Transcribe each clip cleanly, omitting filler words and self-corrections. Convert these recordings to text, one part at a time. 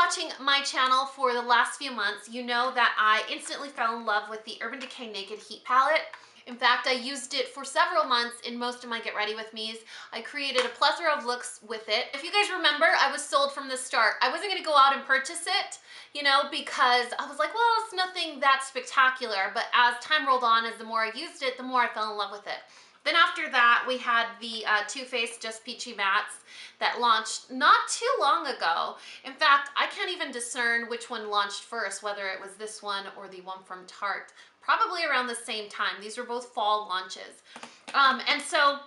watching my channel for the last few months, you know that I instantly fell in love with the Urban Decay Naked Heat palette. In fact, I used it for several months in most of my Get Ready With Me's. I created a plethora of looks with it. If you guys remember, I was sold from the start. I wasn't gonna go out and purchase it, you know, because I was like, well, it's nothing that spectacular. But as time rolled on, as the more I used it, the more I fell in love with it. Then after that, we had the Too Faced Just Peachy Mattes that launched not too long ago. In fact, I can't even discern which one launched first, whether it was this one or the one from Tarte. Probably around the same time. These were both fall launches. And so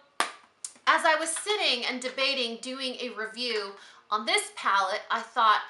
as I was sitting and debating doing a review on this palette, I thought,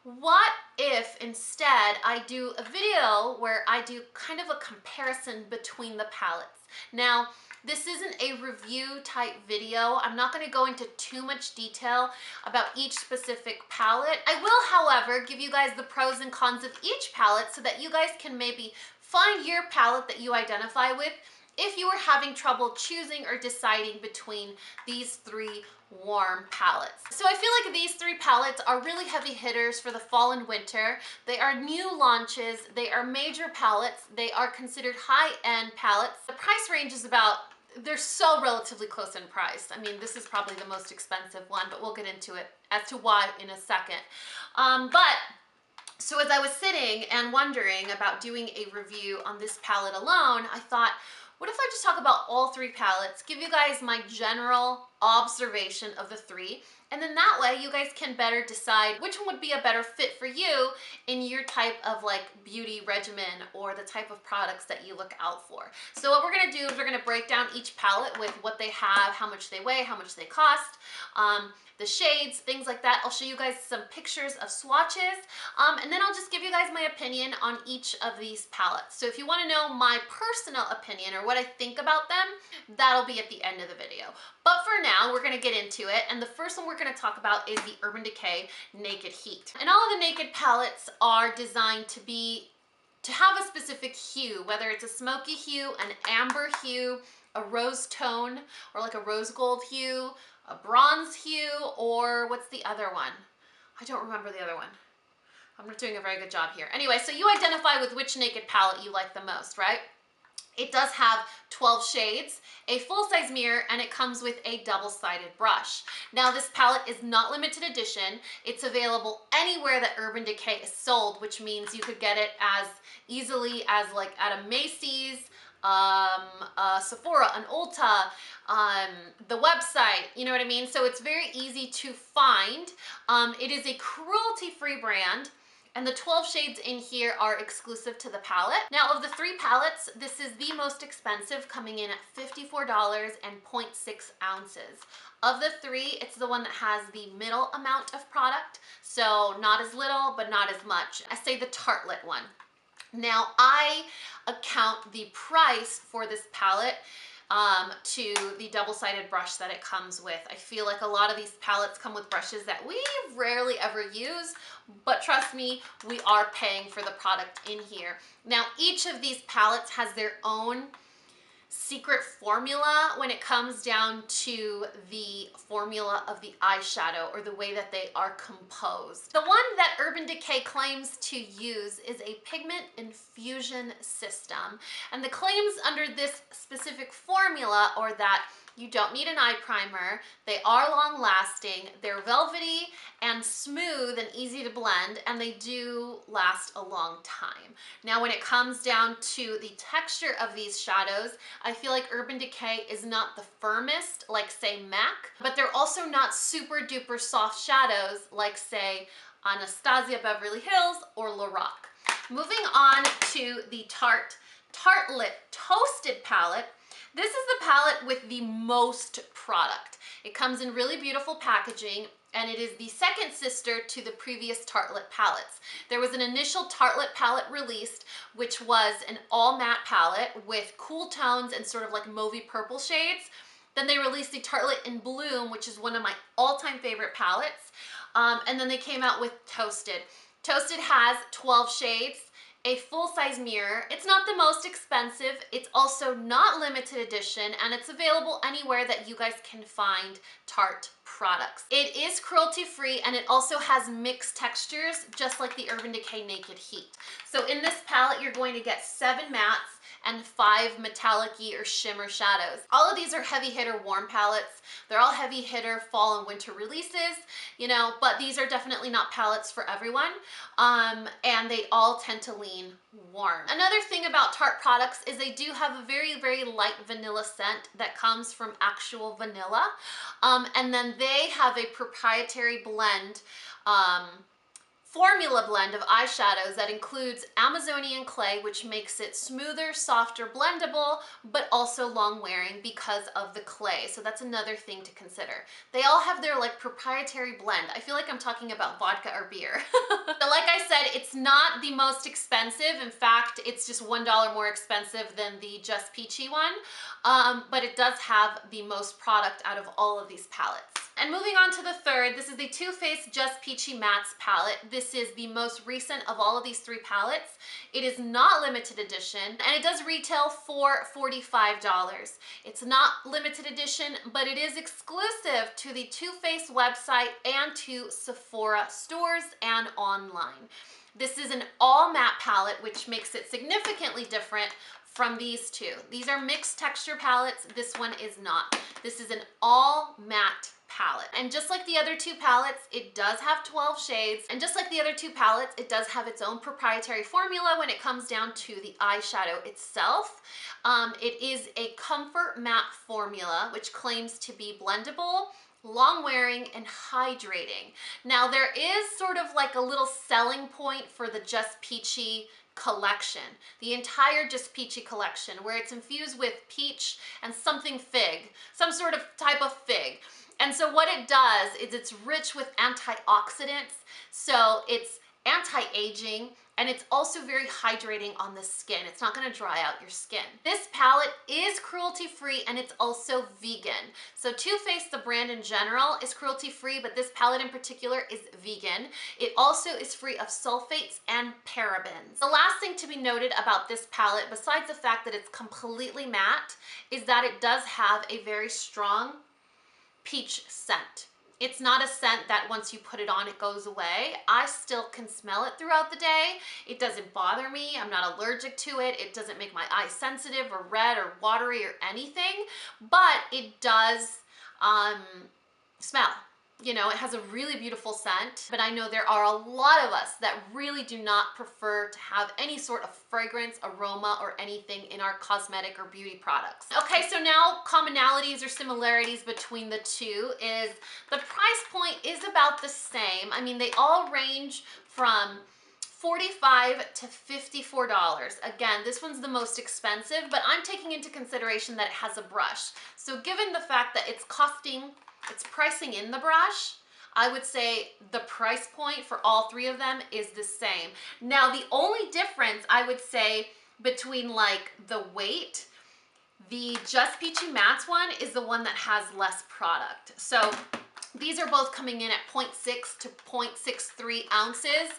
what if instead I do a video where I do kind of a comparison between the palettes? Now, this isn't a review type video. I'm not going to go into too much detail about each specific palette. I will, however, give you guys the pros and cons of each palette so that you guys can maybe find your palette that you identify with if you are having trouble choosing or deciding between these three warm palettes. So I feel like these three palettes are really heavy hitters for the fall and winter. They are new launches. They are major palettes. They are considered high-end palettes. The price range is about, they're so relatively close in price. I mean, this is probably the most expensive one, but we'll get into it as to why in a second. So as I was sitting and wondering about doing a review on this palette alone, I thought, what if I just talk about all three palettes, give you guys my general observation of the three, and then that way you guys can better decide which one would be a better fit for you in your type of like beauty regimen or the type of products that you look out for. So what we're gonna do is we're gonna break down each palette with what they have, how much they weigh, how much they cost, the shades, things like that. I'll show you guys some pictures of swatches, and then I'll just give you guys my opinion on each of these palettes. So if you want to know my personal opinion or what I think about them, that'll be at the end of the video. But for now, we're going to get into it, and the first one we're going to talk about is the Urban Decay Naked Heat. And all of the Naked palettes are designed to have a specific hue, whether it's a smoky hue, an amber hue, a rose tone, or like a rose gold hue, a bronze hue, or what's the other one? I don't remember the other one. I'm not doing a very good job here. Anyway, so you identify with which Naked palette you like the most, right? It does have 12 shades, a full-size mirror, and it comes with a double-sided brush. Now, this palette is not limited edition. It's available anywhere that Urban Decay is sold, which means you could get it as easily as like at a Macy's, Sephora, an Ulta, the website, you know what I mean? So it's very easy to find. It is a cruelty-free brand, and the 12 shades in here are exclusive to the palette. Now, of the three palettes, this is the most expensive, coming in at $54 and 0.6 ounces. Of the three, it's the one that has the middle amount of product, so not as little, but not as much. I say the Tartelette one. Now, I account the price for this palette to the double-sided brush that it comes with. I feel like a lot of these palettes come with brushes that we rarely ever use, but trust me, we are paying for the product in here. Now, each of these palettes has their own secret formula when it comes down to the formula of the eyeshadow or the way that they are composed. The one that Urban Decay claims to use is a pigment infusion system, and the claims under this specific formula are that you don't need an eye primer, they are long lasting, they're velvety and smooth and easy to blend, and they do last a long time. Now, when it comes down to the texture of these shadows, I feel like Urban Decay is not the firmest like say MAC, but they're also not super duper soft shadows like say Anastasia Beverly Hills or Lorac. Moving on to the Tartelette Toasted palette. This is the palette with the most product. It comes in really beautiful packaging, and it is the second sister to the previous Tartelette palettes. There was an initial Tartelette palette released, which was an all matte palette with cool tones and sort of like mauvey purple shades. Then they released the Tartelette in Bloom, which is one of my all-time favorite palettes. And then they came out with Toasted. Toasted has 12 shades. a full-size mirror. It's not the most expensive, it's also not limited edition, and it's available anywhere that you guys can find Tarte products. It is cruelty-free, and it also has mixed textures, just like the Urban Decay Naked Heat. So in this palette, you're going to get 7 mattes and 5 metallic-y or shimmer shadows. All of these are heavy hitter warm palettes. They're all heavy hitter fall and winter releases, you know, but these are definitely not palettes for everyone. And they all tend to lean warm. Another thing about Tarte products is they do have a very, very light vanilla scent that comes from actual vanilla. And then they have a proprietary blend, formula blend of eyeshadows that includes Amazonian clay, which makes it smoother, softer, blendable, but also long wearing because of the clay. So that's another thing to consider. They all have their like proprietary blend. I feel like I'm talking about vodka or beer. So like I said, it's not the most expensive. In fact, it's just $1 more expensive than the Just Peachy one. But it does have the most product out of all of these palettes. And moving on to the third, this is the Too Faced Just Peachy Mattes palette. This is the most recent of all of these 3 palettes. It is not limited edition, and it does retail for $45. It's not limited edition, but it is exclusive to the Too Faced website and to Sephora stores and online. This is an all matte palette, which makes it significantly different from these two. These are mixed texture palettes. This one is not. This is an all matte palette. And just like the other 2 palettes, it does have 12 shades. And just like the other 2 palettes, it does have its own proprietary formula when it comes down to the eyeshadow itself. It is a comfort matte formula, which claims to be blendable, long wearing, and hydrating. Now there is sort of like a little selling point for the Just Peachy collection, the entire Just Peachy collection, where it's infused with peach and something fig, some sort of type of fig. And so what it does is it's rich with antioxidants, so it's anti-aging, and it's also very hydrating on the skin. It's not gonna dry out your skin. This palette is cruelty-free, and it's also vegan. So Too Faced, the brand in general, is cruelty-free, but this palette in particular is vegan. It also is free of sulfates and parabens. The last thing to be noted about this palette, besides the fact that it's completely matte, is that it does have a very strong peach scent. It's not a scent that once you put it on, it goes away. I still can smell it throughout the day. It doesn't bother me. I'm not allergic to it. It doesn't make my eyes sensitive or red or watery or anything, but it does smell. You know, it has a really beautiful scent, but I know there are a lot of us that really do not prefer to have any sort of fragrance, aroma, or anything in our cosmetic or beauty products. Okay, so now commonalities or similarities between the two is the price point is about the same. I mean, they all range from $45 to $54. Again, this one's the most expensive, but I'm taking into consideration that it has a brush. So given the fact that it's pricing in the brush, I would say the price point for all 3 of them is the same. Now, the only difference I would say between like the weight, the Just Peachy Mattes one is the one that has less product. So these are both coming in at 0.6 to 0.63 ounces,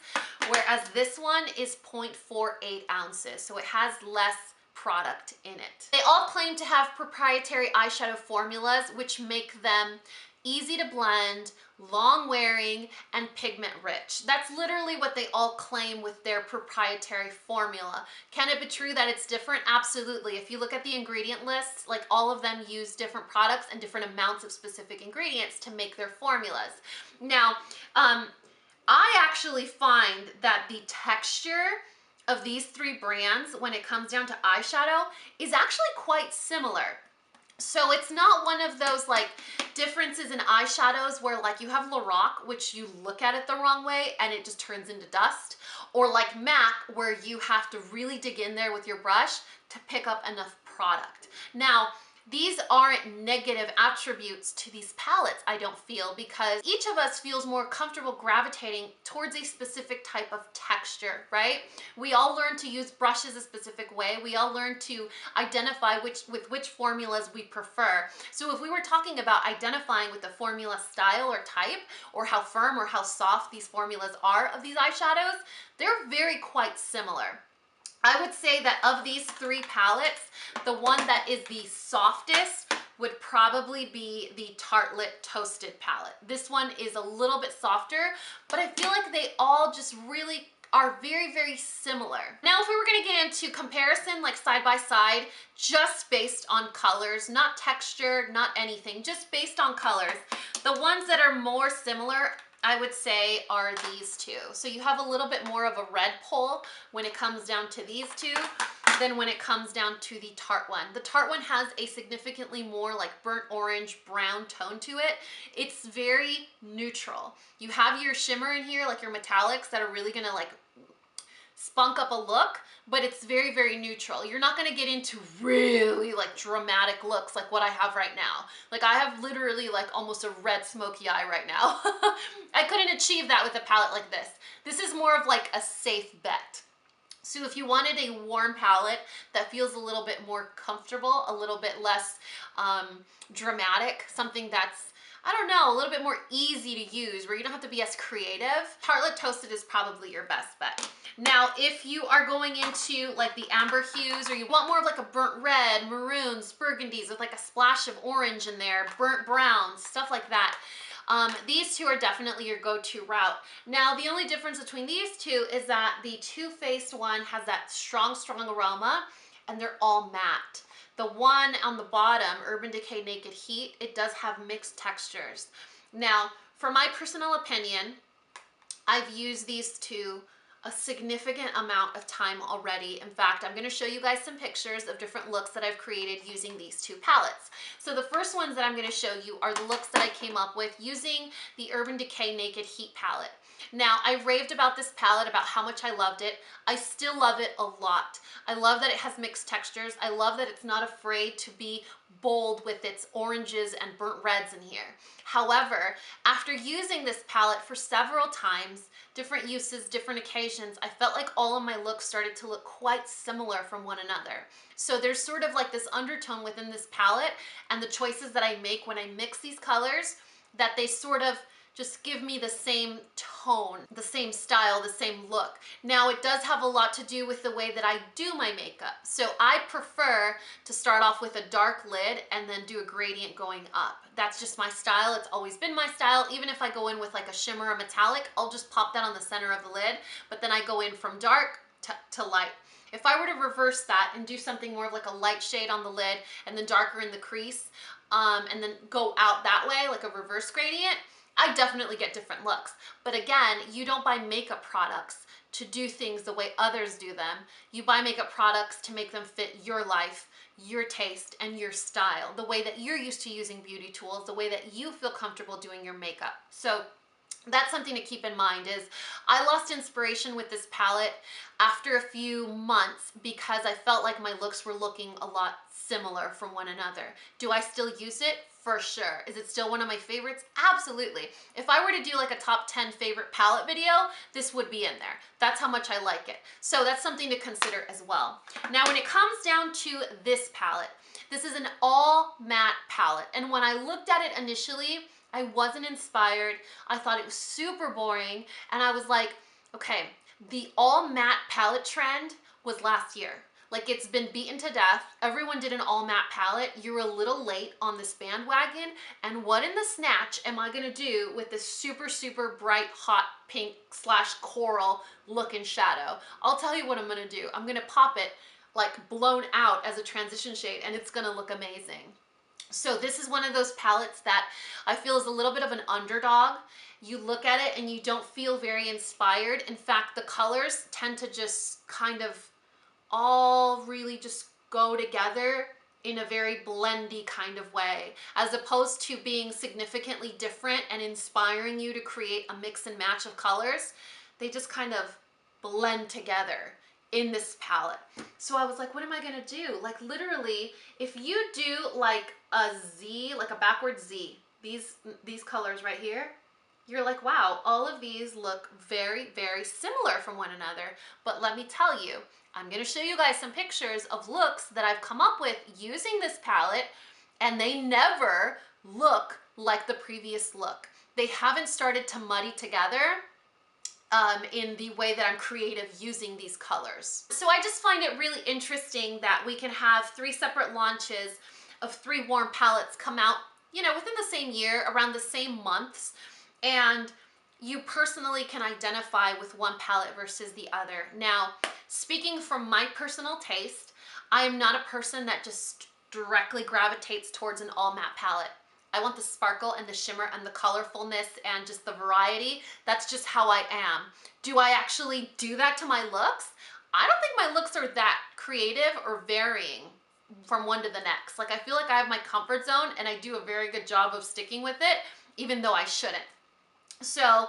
whereas this one is 0.48 ounces. So it has less product in it. They all claim to have proprietary eyeshadow formulas, which make them easy to blend, long wearing, and pigment rich. That's literally what they all claim with their proprietary formula. Can it be true that it's different? Absolutely. If you look at the ingredient lists, like all of them use different products and different amounts of specific ingredients to make their formulas. Now, I actually find that the texture of these 3 brands, when it comes down to eyeshadow, is actually quite similar. So it's not one of those like differences in eyeshadows where like you have Lorac, which you look at it the wrong way and it just turns into dust, or like MAC, where you have to really dig in there with your brush to pick up enough product. Now, these aren't negative attributes to these palettes, I don't feel, because each of us feels more comfortable gravitating towards a specific type of texture, right? We all learn to use brushes a specific way. We all learn to identify with which formulas we prefer. So if we were talking about identifying with the formula style or type, or how firm or how soft these formulas are of these eyeshadows, they're very quite similar. I would say that of these three palettes, the one that is the softest would probably be the Tartelette Toasted palette. This one is a little bit softer, but I feel like they all just really are very, very similar. Now, if we were gonna get into comparison, like side by side, just based on colors, not texture, not anything, just based on colors, the ones that are more similar, I would say, are these two. So you have a little bit more of a red pull when it comes down to these two than when it comes down to the Tarte one. The Tarte one has a significantly more like burnt orange brown tone to it. It's very neutral. You have your shimmer in here, like your metallics that are really gonna like spunk up a look, but it's very, very neutral. You're not gonna get into really like dramatic looks like what I have right now. Like I have literally like almost a red smoky eye right now. I couldn't achieve that with a palette like this. This is more of like a safe bet. So if you wanted a warm palette that feels a little bit more comfortable, a little bit less dramatic, something that's, I don't know, a little bit more easy to use where you don't have to be as creative, Tartelette Toasted is probably your best bet. Now, if you are going into like the amber hues or you want more of like a burnt red, maroons, burgundies with like a splash of orange in there, burnt browns, stuff like that, these two are definitely your go-to route. Now, the only difference between these two is that the Too Faced one has that strong, strong aroma and they're all matte. The one on the bottom, Urban Decay Naked Heat, it does have mixed textures. Now, for my personal opinion, I've used these two a significant amount of time already. In fact, I'm going to show you guys some pictures of different looks that I've created using these two palettes. So the first ones that I'm going to show you are the looks that I came up with using the Urban Decay Naked Heat palette. Now, I raved about this palette, about how much I loved it. I still love it a lot. I love that it has mixed textures. I love that it's not afraid to be bold with its oranges and burnt reds in here. However, after using this palette for several times, different uses, different occasions, I felt like all of my looks started to look quite similar from one another. So there's sort of like this undertone within this palette and the choices that I make when I mix these colors, that they sort of just give me the same tone, the same style, the same look. Now, it does have a lot to do with the way that I do my makeup. So I prefer to start off with a dark lid and then do a gradient going up. That's just my style. It's always been my style. Even if I go in with like a shimmer or metallic, I'll just pop that on the center of the lid, but then I go in from dark to light. If I were to reverse that and do something more of like a light shade on the lid and then darker in the crease, and then go out that way, like a reverse gradient, I definitely get different looks. But again, you don't buy makeup products to do things the way others do them. You buy makeup products to make them fit your life, your taste, and your style, the way that you're used to using beauty tools, the way that you feel comfortable doing your makeup. So that's something to keep in mind. Is I lost inspiration with this palette after a few months because I felt like my looks were looking a lot similar from one another. Do I still use it? For sure. Is it still one of my favorites? Absolutely. If I were to do like a top 10 favorite palette video, this would be in there. That's how much I like it. So that's something to consider as well. Now, when it comes down to this palette, this is an all matte palette. And when I looked at it initially, I wasn't inspired. I thought it was super boring. And I was like, okay, the all matte palette trend was last year. Like, it's been beaten to death. Everyone did an all matte palette. You're a little late on this bandwagon. And what in the snatch am I gonna do with this super, super bright, hot pink / coral look and shadow? I'll tell you what I'm gonna do. I'm gonna pop it like blown out as a transition shade and it's gonna look amazing. So this is one of those palettes that I feel is a little bit of an underdog. You look at it and you don't feel very inspired. In fact, the colors tend to just kind of all really just go together in a very blendy kind of way, as opposed to being significantly different and inspiring you to create a mix and match of colors. They just kind of blend together in this palette. So I was like, what am I gonna do? Like, literally, if you do like a Z, like a backward Z, these colors right here, you're like, wow, all of these look very, very similar from one another. But let me tell you, I'm gonna show you guys some pictures of looks that I've come up with using this palette, and they never look like the previous look. They haven't started to muddy together in the way that I'm creative using these colors. So I just find it really interesting that we can have 3 separate launches of 3 warm palettes come out, you know, within the same year, around the same months, and you personally can identify with one palette versus the other. Now, speaking from my personal taste, I am not a person that just directly gravitates towards an all matte palette. I want the sparkle and the shimmer and the colorfulness and just the variety. That's just how I am. Do I actually do that to my looks? I don't think my looks are that creative or varying from one to the next. Like, I feel like I have my comfort zone and I do a very good job of sticking with it, even though I shouldn't. So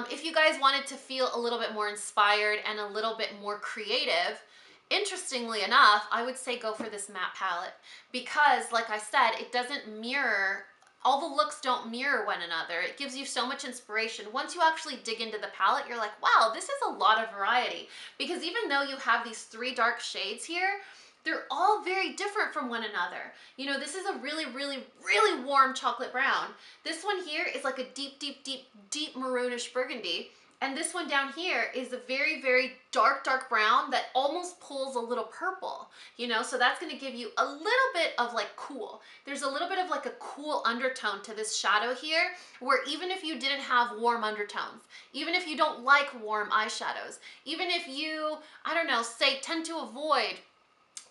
if you guys wanted to feel a little bit more inspired and a little bit more creative, interestingly enough, I would say go for this matte palette because, like I said, it doesn't mirror, all the looks don't mirror one another. It gives you so much inspiration. Once you actually dig into the palette, you're like, wow, this is a lot of variety. Because even though you have these 3 dark shades here, they're all very different from one another. You know, this is a really, really, really warm chocolate brown. This one here is like a deep, deep, deep, deep maroonish burgundy. And this one down here is a very, very dark, dark brown that almost pulls a little purple, you know? So that's gonna give you a little bit of like cool. There's a little bit of like a cool undertone to this shadow here, where even if you didn't have warm undertones, even if you don't like warm eyeshadows, even if you, I don't know, say tend to avoid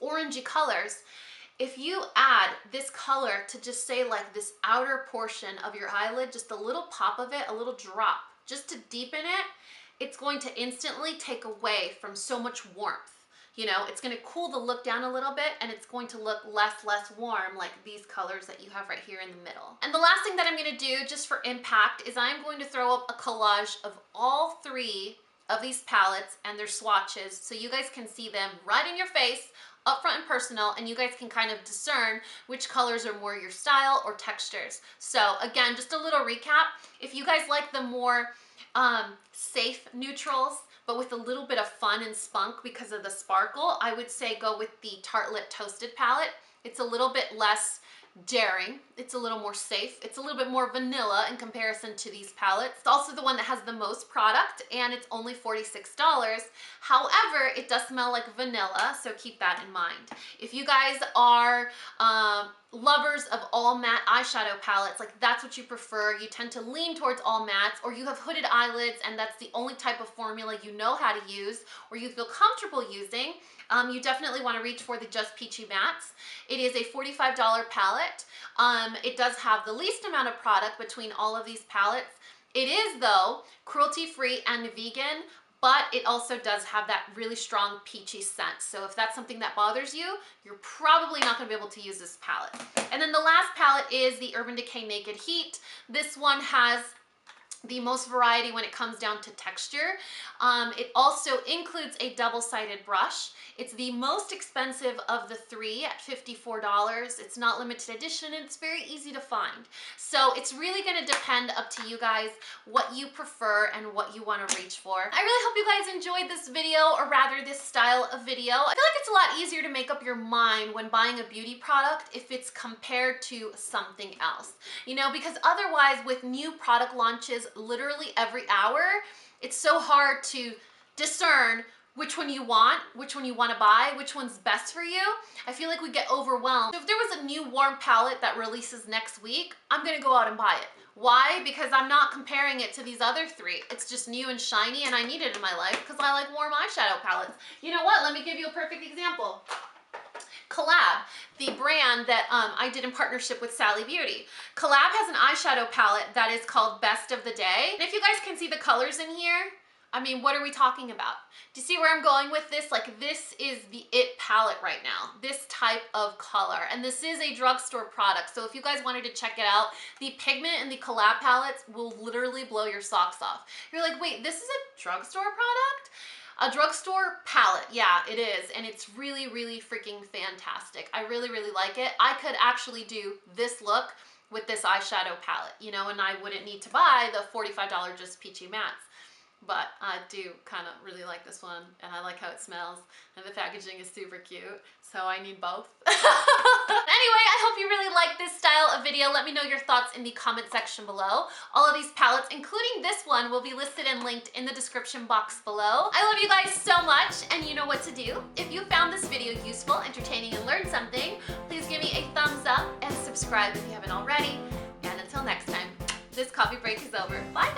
orangey colors, if you add this color to just say like this outer portion of your eyelid, just a little pop of it, a little drop, just to deepen it, it's going to instantly take away from so much warmth. You know, it's gonna cool the look down a little bit and it's going to look less warm like these colors that you have right here in the middle. And the last thing that I'm gonna do just for impact is I'm going to throw up a collage of all 3 of these palettes and their swatches so you guys can see them right in your face, up front and personal, and you guys can kind of discern which colors are more your style or textures. So again, just a little recap. If you guys like the more safe neutrals, but with a little bit of fun and spunk because of the sparkle, I would say go with the Tartelette Toasted palette. It's a little bit less daring, it's a little more safe, it's a little bit more vanilla in comparison to these palettes. It's also the one that has the most product and it's only $46. However, it does smell like vanilla, so keep that in mind. If you guys are lovers of all matte eyeshadow palettes, like that's what you prefer, you tend to lean towards all mattes, or you have hooded eyelids and that's the only type of formula you know how to use or you feel comfortable using, you definitely want to reach for the Just Peachy mattes. It is a $45 palette. It does have the least amount of product between all of these palettes. It is, though, cruelty-free and vegan, but it also does have that really strong peachy scent. So if that's something that bothers you, you're probably not going to be able to use this palette. And then the last palette is the Urban Decay Naked Heat. This one has the most variety when it comes down to texture. It also includes a double-sided brush. It's the most expensive of the 3 at $54. It's not limited edition and it's very easy to find. So it's really gonna depend up to you guys what you prefer and what you wanna reach for. I really hope you guys enjoyed this video, or rather this style of video. I feel like it's a lot easier to make up your mind when buying a beauty product if it's compared to something else. You know, because otherwise with new product launches literally every hour, it's so hard to discern which one you want to buy, which one's best for you. I feel like we get overwhelmed. So if there was a new warm palette that releases next week, I'm gonna go out and buy it. Why? Because I'm not comparing it to these other 3. It's just new and shiny and I need it in my life because I like warm eyeshadow palettes. You know what? Let me give you a perfect example. CoL-LAB, the brand that I did in partnership with Sally Beauty. CoL-LAB has an eyeshadow palette that is called Best of the Day. And if you guys can see the colors in here, I mean, what are we talking about? Do you see where I'm going with this? Like, this is the it palette right now, this type of color. And this is a drugstore product. So if you guys wanted to check it out, the pigment in the CoL-LAB palettes will literally blow your socks off. You're like, wait, this is a drugstore product? A drugstore palette, yeah, it is, and it's really, really freaking fantastic. I really, really like it. I could actually do this look with this eyeshadow palette, you know, and I wouldn't need to buy the $45 Just Peachy mattes. but I do kind of really like this one, and I like how it smells, and the packaging is super cute, so I need both. Anyway, I hope you really like this style of video. Let me know your thoughts in the comment section below. All of these palettes, including this one, will be listed and linked in the description box below. I love you guys so much, and you know what to do. If you found this video useful, entertaining, and learned something, please give me a thumbs up and subscribe if you haven't already. And until next time, this coffee break is over. Bye!